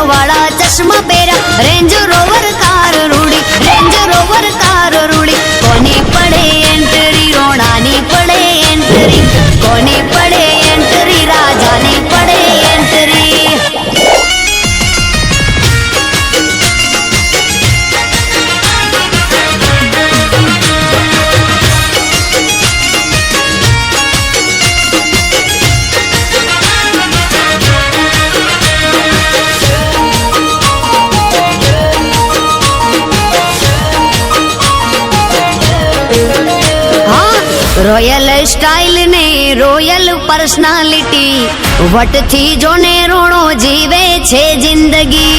वाला चश्मा पेरा रेंज रोवर कार रूड़ी रेंज रोवर कार रूड़ी कोनी पड़े एंट्री रोणानी पड़े एंट्री कोनी पड़े एंट्री राजानी पड़े एंट्री रोयल स्टाइल ने रोयल पर्सनालिटी वट थी जोने रोणो जीवे छे जिंदगी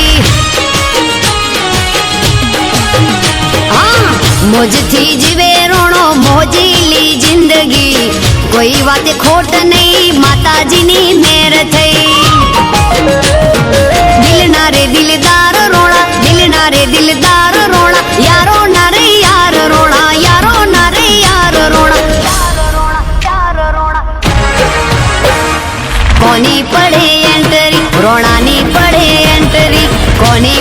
हाँ मोज थी जीवे रोणो मोजीली जिंदगी कोई बात खोट नहीं माताजी नी मेर थई दिल ना रे दिलदार रोणा दिल ना रे दिलदार रोणा यारो ना रे यार रोणा यारो ना रे यार रोणा कोनी पड़े एंट्री रोणानी पड़े एंट्री कोनी